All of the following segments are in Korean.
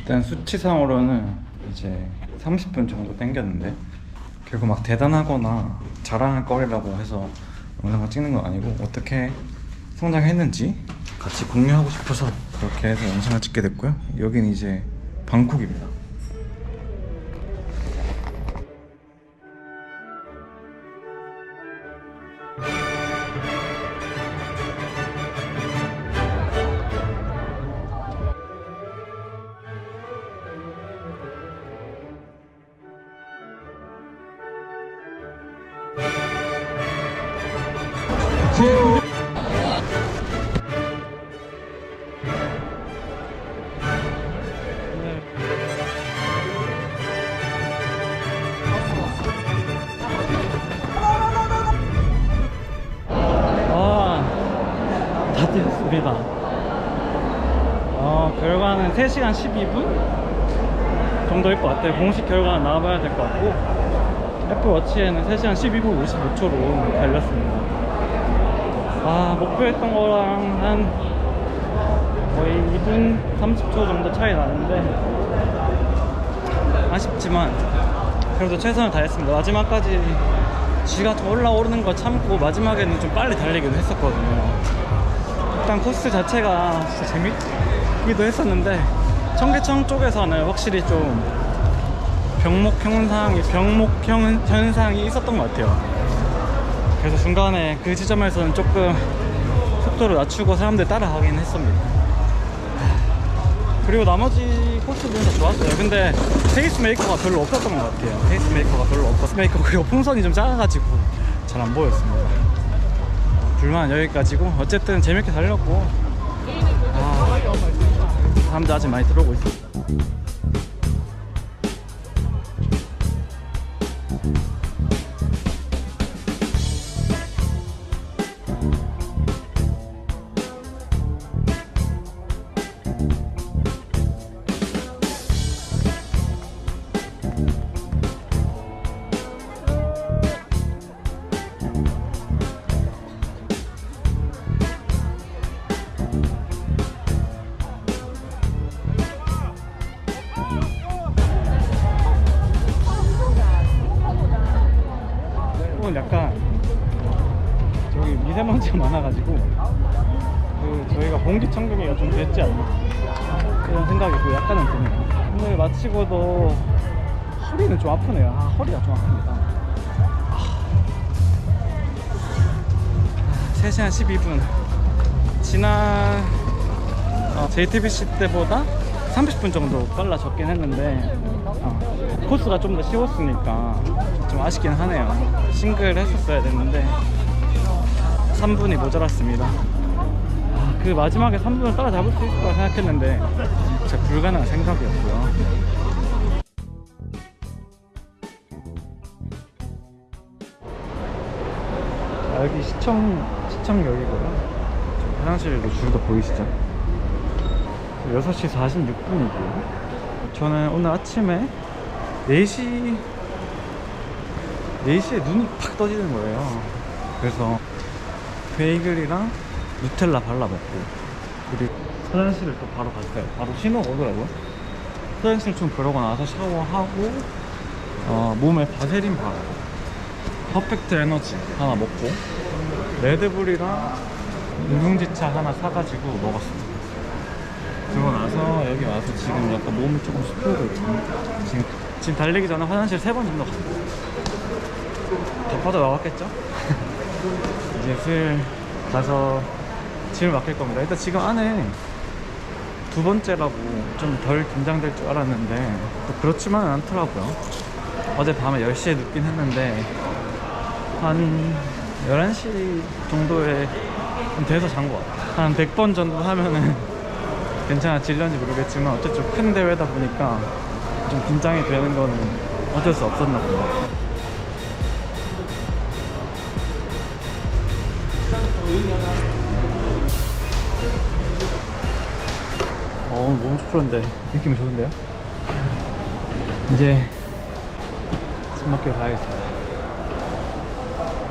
일단 수치상으로는 이제 30분 정도 땡겼는데 결국 막 대단하거나 자랑할 거리라고 해서 영상을 찍는 건 아니고 어떻게 성장했는지 같이 공유하고 싶어서 그렇게 해서 영상을 찍게 됐고요. 여긴 이제 방콕입니다. 다 뛰었습니다. 결과는 3시간 12분 정도일 것 같아요. 공식 결과는 나와봐야 될 것 같고 애플워치에는 3시간 12분 55초로 달렸습니다. 목표했던 거랑 한 거의 2분 30초 정도 차이 나는데 아쉽지만 그래도 최선을 다했습니다. 마지막까지 쥐가 좀 올라오르는 거 참고 마지막에는 좀 빨리 달리기도 했었거든요. 일단 코스 자체가 진짜 재밌기도 했었는데 청계천 쪽에서는 확실히 좀 병목 현상이 있었던 것 같아요. 그래서 중간에 그 지점에서는 조금 속도를 낮추고 사람들 따라가긴 했습니다. 그리고 나머지 코스들은 다 좋았어요. 근데 페이스메이커가 별로 없었던 것 같아요. 그리고 풍선이 좀 작아가지고 잘 안 보였습니다. 불만은 여기까지고 어쨌든 재밌게 달렸고 사람들 아직 많이 들어오고 있습니다. 약간 저기 미세먼지가 많아가지고 저희가 공기청정기가 좀 됐지 않나 그런 생각이 약간은 드네요. 오늘 마치고도 허리는 좀 아프네요. 허리가 좀 아픕니다. 3시간 12분 지난 JTBC 때보다 30분 정도 빨라졌긴 했는데 코스가 좀 더 쉬웠으니까 좀 아쉽긴 하네요. 싱글 했었어야 됐는데 3분이 모자랐습니다. 그 마지막에 3분을 따라잡을 수 있을 거라 생각했는데 진짜 불가능한 생각이었고요. 여기 시청역이고요. 화장실도 줄도 보이시죠? 6시 46분이고요 저는 오늘 아침에 4시에 눈이 팍 떠지는 거예요. 그래서 베이글이랑 누텔라 발라먹고 그리고 화장실을 또 바로 갔어요. 바로 신호가 오더라고요. 화장실 좀 그러고 나서 샤워하고 몸에 바세린 바르고 퍼펙트 에너지 하나 먹고 레드불이랑 누룽지차 하나 사가지고 먹었습니다. 그러고 나서 여기 와서 지금 약간 몸이 조금씩 풀고 있거든요. 지금 달리기 전에 화장실 3번 정도 갔어요. 덮어도 나왔겠죠? 이제 슬 가서 짐을 맡길 겁니다. 일단 지금 안에 2번째라고 좀 덜 긴장될 줄 알았는데 또 그렇지만은 않더라고요. 어제 밤에 10시에 눕긴 했는데 한 11시 정도에 돼서 잔 것 같아요. 한 100번 정도 하면은 괜찮아질런지 모르겠지만 어쨌든 큰 대회다 보니까 좀 긴장이 되는 거는 어쩔 수 없었나 봅니다. 너무 춥던데 느낌이 좋은데요? 이제 집 맡기러 가야겠습니다.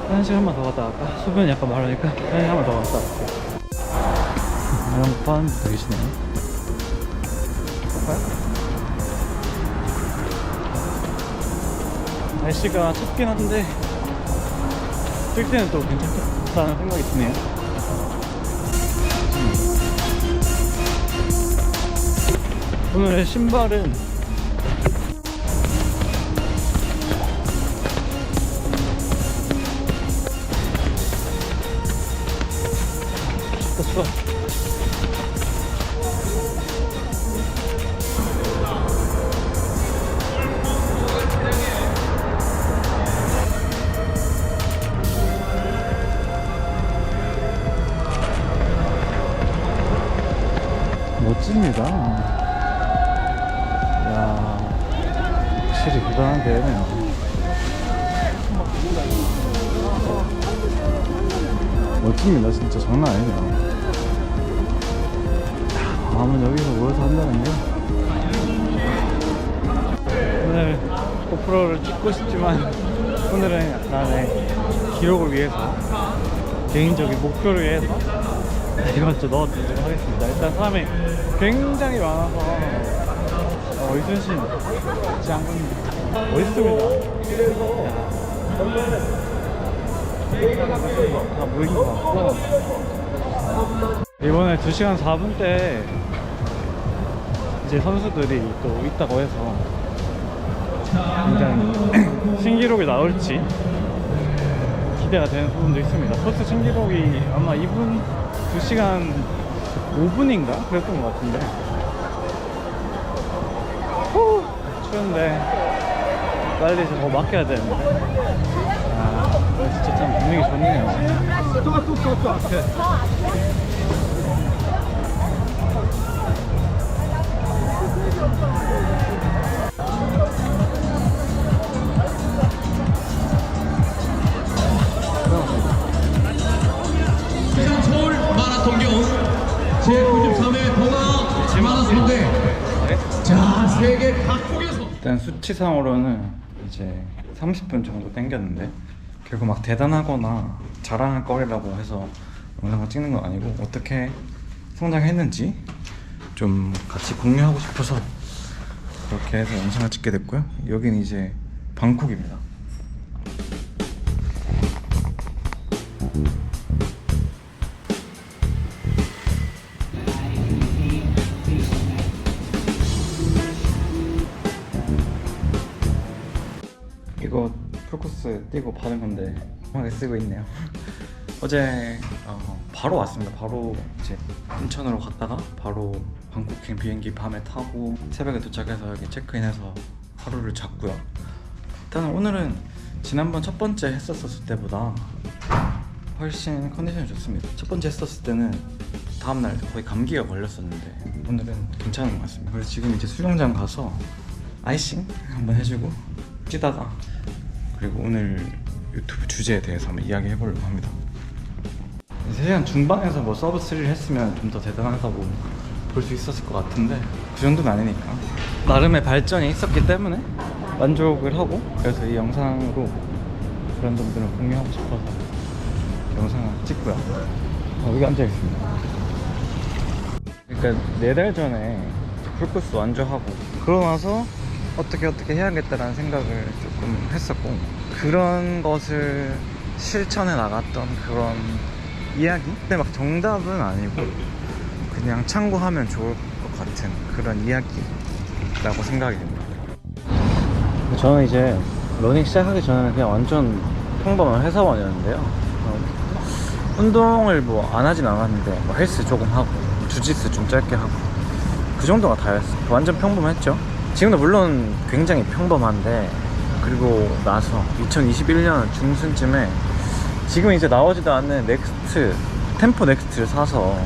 화장실 한 번 더 갔다 갈까? 소변이 약간 마르니까 화장실 한 번 더 갔다 갈게요. 이런 거 파는 분도 계시네요. 볼까요? 날씨가 춥긴 한데 뛸 때는 또 괜찮겠다는 생각이 드네요. 오늘의 신발은 춥다. 멋집니다. 야, 확실히 대단한데. 멋집니다. 진짜 장난 아니네요. 다음은 여기서 모여서 한다는 게 오늘 고프로를 찍고 싶지만 오늘은 약간의 기록을 위해서, 개인적인 목표를 위해서 이건 좀 넣어드리도록 하겠습니다. 일단 사람이 굉장히 많아서 이순신 장군 멋있습니다. 다 모인 것 같고, 이번에 2시간 4분 때 이제 선수들이 또 있다고 해서 굉장히 신기록이 나올지 기대가 되는 부분도 있습니다. 코스 신기록이 아마 2시간 5분인가? 그랬던 것 같은데. 추운데 빨리 저거 맡겨야 되는데. 진짜 참 분위기 좋네요. 서울 마라톤 경 제93회 동아 마라톤 대회. 자, 세계 각국에서 일단 수치상으로는 이제 30분 정도 땡겼는데 결국 막 대단하거나 자랑할 거리라고 해서 영상을 찍는 건 아니고 어떻게 성장했는지 좀 같이 공유하고 싶어서 그렇게 해서 영상을 찍게 됐고요. 여기는 이제 방콕입니다. 이거 풀코스 뛰고 받은 건데 편하게 쓰고 있네요. 어제 바로 왔습니다. 바로 이제 인천으로 갔다가 바로 방콕행 비행기 밤에 타고 새벽에 도착해서 여기 체크인해서 하루를 잤고요. 일단 오늘은 지난번 첫 번째 했었을 때보다 훨씬 컨디션이 좋습니다. 첫 번째 했었을 때는 다음날 거의 감기가 걸렸었는데 오늘은 괜찮은 것 같습니다. 그래서 지금 이제 수영장 가서 아이싱 한번 해주고 뛰다가 그리고 오늘 유튜브 주제에 대해서 한번 이야기해 보려고 합니다. 3시간 중반에서 뭐 서브 3를 했으면 좀 더 대단하다고 볼 수 있었을 것 같은데 그 정도는 아니니까 나름의 발전이 있었기 때문에 만족을 하고, 그래서 이 영상으로 그런 점들을 공유하고 싶어서 영상을 찍고요. 여기 앉아있습니다. 그러니까 4달 전에 풀코스 완주하고 그러고 나서 어떻게 해야겠다라는 생각을 조금 했었고, 그런 것을 실천해 나갔던 그런 이야기? 근데 막 정답은 아니고 그냥 참고하면 좋을 것 같은 그런 이야기라고 생각이 듭니다. 저는 이제 러닝 시작하기 전에는 그냥 완전 평범한 회사원이었는데요. 운동을 뭐 안 하진 않았는데 뭐 헬스 조금 하고 주짓수 좀 짧게 하고 그 정도가 다였어요. 완전 평범했죠. 지금도 물론 굉장히 평범한데, 그리고 나서 2021년 중순쯤에 지금 이제 나오지도 않는 템포 넥스트를 사서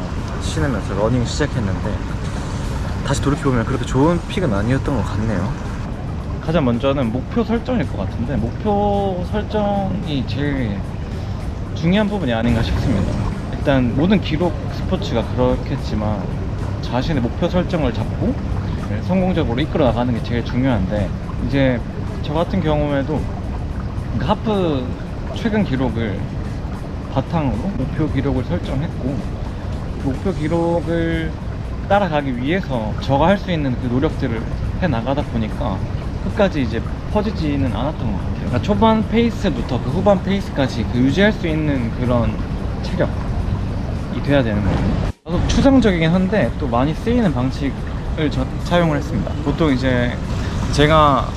신으면서 러닝 시작했는데 다시 돌이켜보면 그렇게 좋은 픽은 아니었던 것 같네요. 가장 먼저는 목표 설정일 것 같은데, 목표 설정이 제일 중요한 부분이 아닌가 싶습니다. 일단 모든 기록 스포츠가 그렇겠지만 자신의 목표 설정을 잡고 성공적으로 이끌어 나가는 게 제일 중요한데, 이제 저 같은 경우에도 하프 최근 기록을 바탕으로 목표 기록을 설정했고, 그 목표 기록을 따라가기 위해서 저가 할 수 있는 그 노력들을 해 나가다 보니까 끝까지 이제 퍼지지는 않았던 것 같아요. 그러니까 초반 페이스부터 그 후반 페이스까지 그 유지할 수 있는 그런 체력이 돼야 되는 거예요. 나도 추상적이긴 한데 또 많이 쓰이는 방식을 사용을 했습니다. 보통 이제 제가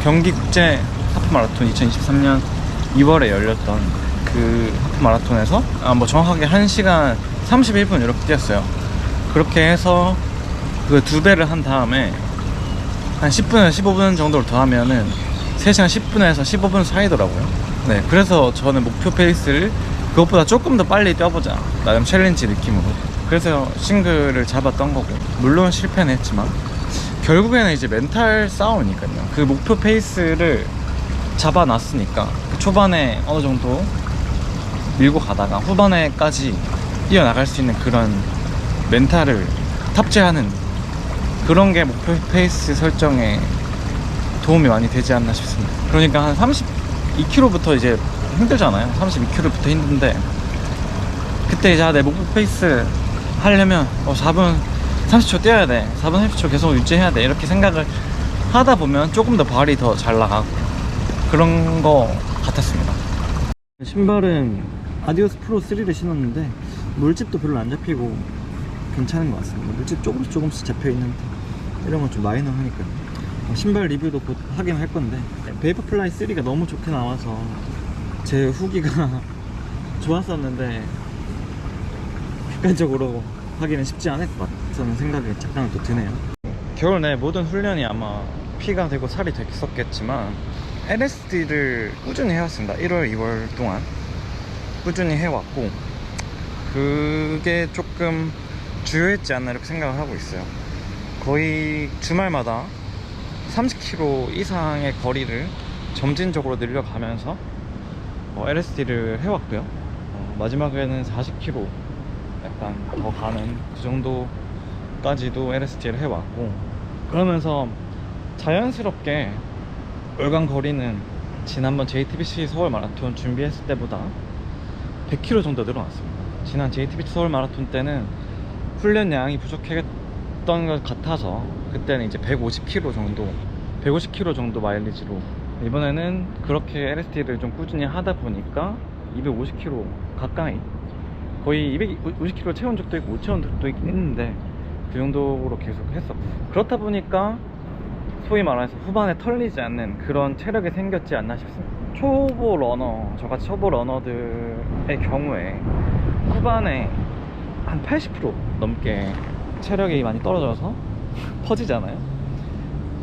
경기국제 하프 마라톤 2023년 2월에 열렸던 그 하프 마라톤에서 뭐 정확하게 1시간 31분 이렇게 뛰었어요. 그렇게 해서 그 2배를 한 다음에 한 10분에서 15분 정도를 더 하면은 3시간 10분에서 15분 사이더라고요. 네, 그래서 저는 목표 페이스를 그것보다 조금 더 빨리 뛰어보자, 나름 챌린지 느낌으로, 그래서 싱글을 잡았던 거고, 물론 실패는 했지만 결국에는 이제 멘탈 싸움이니까요. 그 목표 페이스를 잡아놨으니까 그 초반에 어느 정도 밀고 가다가 후반에까지 뛰어나갈 수 있는 그런 멘탈을 탑재하는 그런 게 목표 페이스 설정에 도움이 많이 되지 않나 싶습니다. 그러니까 한 32km부터 이제 힘들잖아요. 32km부터 힘든데 그때 이제 내 목표 페이스 하려면 4분 30초 뛰어야 돼, 4분 30초 계속 유지해야 돼, 이렇게 생각을 하다 보면 조금 더 발이 더 잘 나가고 그런 거 같았습니다. 신발은 아디오스 프로 3를 신었는데 물집도 별로 안 잡히고 괜찮은 것 같습니다. 물집 조금씩 잡혀 있는데 이런 건 좀 마이너하니까요. 신발 리뷰도 곧 하긴 할 건데, 베이퍼플라이 3가 너무 좋게 나와서 제 후기가 좋았었는데 객관적으로 하기는 쉽지 않을 것 같다는 생각이 잠깐 또 드네요. 겨울 내 모든 훈련이 아마 피가 되고 살이 됐었겠지만 LSD를 꾸준히 해왔습니다. 1월, 2월 동안 꾸준히 해왔고, 그게 조금 주요했지 않나 이렇게 생각을 하고 있어요. 거의 주말마다 30km 이상의 거리를 점진적으로 늘려가면서 LSD를 해왔고요. 마지막에는 40km 약간 더 가는 그 정도까지도 LSD를 해왔고, 그러면서 자연스럽게 월간 거리는 지난번 JTBC 서울 마라톤 준비했을 때보다 100km 정도 늘어났습니다. 지난 JTBC 서울 마라톤 때는 훈련량이 부족했던 것 같아서 그때는 이제 150km 정도 마일리지로, 이번에는 그렇게 LSD를 좀 꾸준히 하다 보니까 250km 가까이, 거의 250km 채운 적도 있고 못 채운 적도 있긴 했는데 그 정도로 계속 했었고, 그렇다 보니까 소위 말해서 후반에 털리지 않는 그런 체력이 생겼지 않나 싶습니다. 초보 러너, 저같이 초보 러너들의 경우에 후반에 한 80% 넘게 체력이 많이 떨어져서 퍼지잖아요.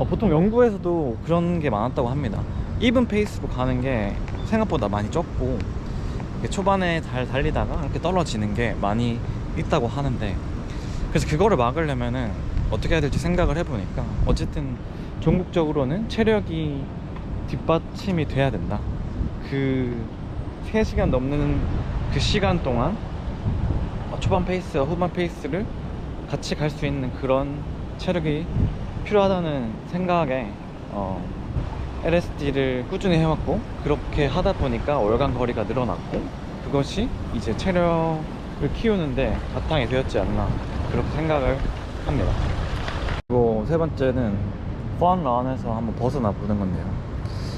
보통 연구에서도 그런 게 많았다고 합니다. 이븐 페이스로 가는 게 생각보다 많이 적고 초반에 잘 달리다가 이렇게 떨어지는 게 많이 있다고 하는데, 그래서 그거를 막으려면은 어떻게 해야 될지 생각을 해보니까 어쨌든 종국적으로는 체력이 뒷받침이 돼야 된다. 그 3시간 넘는 그 시간 동안 초반 페이스와 후반 페이스를 같이 갈 수 있는 그런 체력이 필요하다는 생각에 LSD를 꾸준히 해왔고, 그렇게 하다 보니까 월간 거리가 늘어났고, 그것이 이제 체력을 키우는데 바탕이 되었지 않나 그렇게 생각을 합니다. 그리고 세 번째는 펀런에서 한번 벗어나 보는 건데요.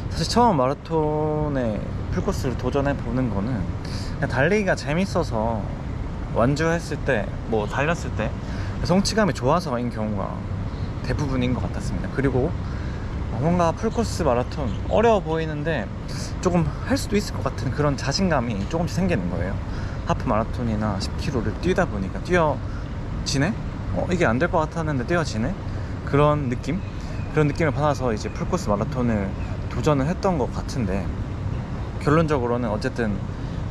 사실 처음 마라톤에 풀코스를 도전해 보는 거는 그냥 달리기가 재밌어서 완주했을 때, 뭐 달렸을 때 성취감이 좋아서인 경우가 대부분인 것 같았습니다. 그리고 뭔가 풀코스 마라톤 어려워 보이는데 조금 할 수도 있을 것 같은 그런 자신감이 조금씩 생기는 거예요. 하프 마라톤이나 10km를 뛰다 보니까 뛰어지네? 이게 안 될 것 같았는데 뛰어지네? 그런 느낌을 받아서 이제 풀코스 마라톤을 도전을 했던 것 같은데, 결론적으로는 어쨌든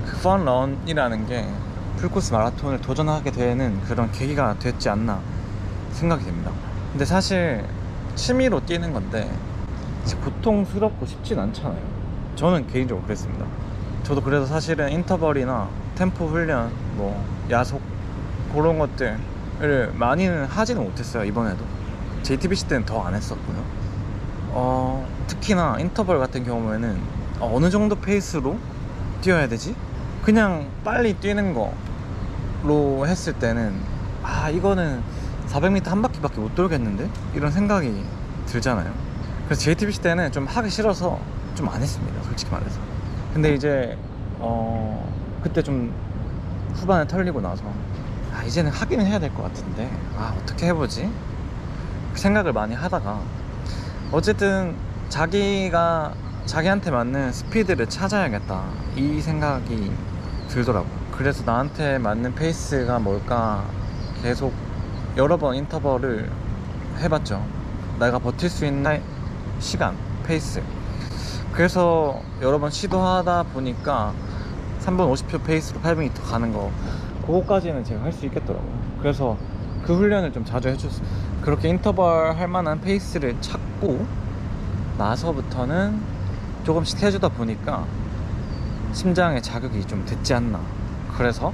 그 펀런이라는 게 풀코스 마라톤을 도전하게 되는 그런 계기가 됐지 않나 생각이 됩니다. 근데 사실 취미로 뛰는 건데 고통스럽고 쉽진 않잖아요. 저는 개인적으로 그랬습니다. 저도 그래서 사실은 인터벌이나 템포 훈련, 뭐 야속 그런 것들을 많이는 하지는 못했어요. 이번에도 JTBC 때는 더 안 했었고요. 특히나 인터벌 같은 경우에는 어느 정도 페이스로 뛰어야 되지? 그냥 빨리 뛰는 거로 했을 때는 이거는 400m 한 바퀴밖에 못 돌겠는데? 이런 생각이 들잖아요. 그래서 JTBC 때는 좀 하기 싫어서 좀 안 했습니다, 솔직히 말해서. 근데 이제 그때 좀 후반에 털리고 나서 이제는 하기는 해야 될 것 같은데 어떻게 해보지? 생각을 많이 하다가 어쨌든 자기한테 맞는 스피드를 찾아야겠다, 이 생각이 들더라고. 그래서 나한테 맞는 페이스가 뭘까 계속 여러 번 인터벌을 해봤죠. 내가 버틸 수 있는 시간, 페이스. 그래서 여러 번 시도하다 보니까 3분 50초 페이스로 800m 가는 거, 그거까지는 제가 할 수 있겠더라고요. 그래서 그 훈련을 좀 자주 해줬어요. 그렇게 인터벌 할 만한 페이스를 찾고 나서부터는 조금씩 해주다 보니까 심장에 자극이 좀 됐지 않나. 그래서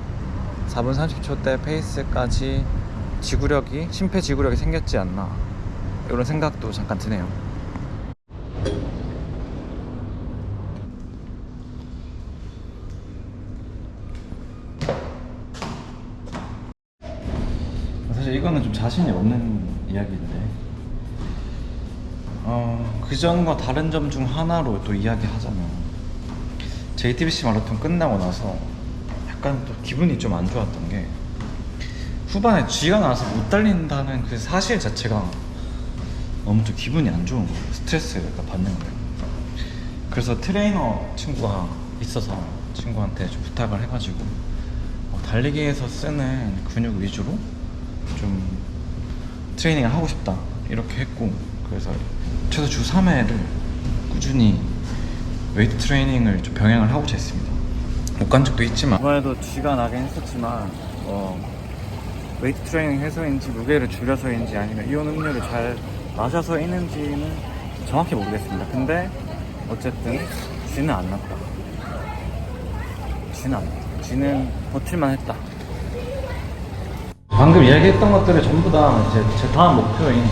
4분 30초 대 페이스까지 심폐지구력이 생겼지 않나, 이런 생각도 잠깐 드네요. 사실 이거는 좀 자신이 없는 이야기인데 그전과 다른 점 중 하나로 또 이야기하자면, JTBC 마라톤 끝나고 나서 약간 또 기분이 좀 안 좋았던 게, 후반에 쥐가 나서 못 달린다는 그 사실 자체가 너무 좀 기분이 안 좋은 거예요. 스트레스가 받는 거예요. 그래서 트레이너 친구가 있어서 친구한테 좀 부탁을 해가지고 달리기에서 쓰는 근육 위주로 좀 트레이닝을 하고 싶다, 이렇게 했고, 그래서 최소 주 3회를 꾸준히 웨이트 트레이닝을 좀 병행을 하고자 했습니다. 못 간 적도 있지만 이번에도 쥐가 나긴 했었지만 웨이트 트레이닝 해서인지 무게를 줄여서인지 아니면 이온 음료를 잘 마셔서인지는 정확히 모르겠습니다. 근데 어쨌든 쥐는 안 났다. 쥐는 버틸만 했다. 방금 이야기했던 것들을 전부 다 제 다음 목표인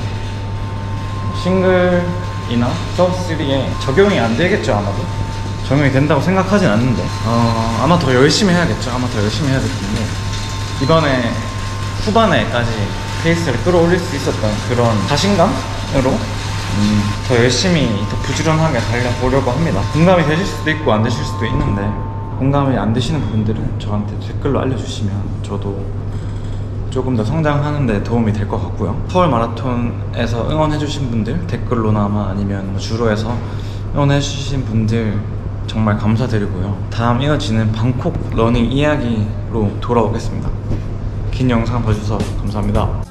싱글이나 서브3에 적용이 안 되겠죠. 아마도 적용이 된다고 생각하진 않는데 아마 더 열심히 해야겠죠. 해야겠는데, 이번에 후반에까지 페이스를 끌어올릴 수 있었던 그런 자신감으로 더 열심히, 더 부지런하게 달려보려고 합니다. 공감이 되실 수도 있고 안 되실 수도 있는데, 공감이 안 되시는 부분들은 저한테 댓글로 알려주시면 저도 조금 더 성장하는 데 도움이 될 것 같고요. 서울 마라톤에서 응원해주신 분들, 댓글로나마 아니면 주로에서 응원해주신 분들 정말 감사드리고요. 다음 이어지는 방콕 러닝 이야기로 돌아오겠습니다. 긴 영상 봐주셔서 감사합니다.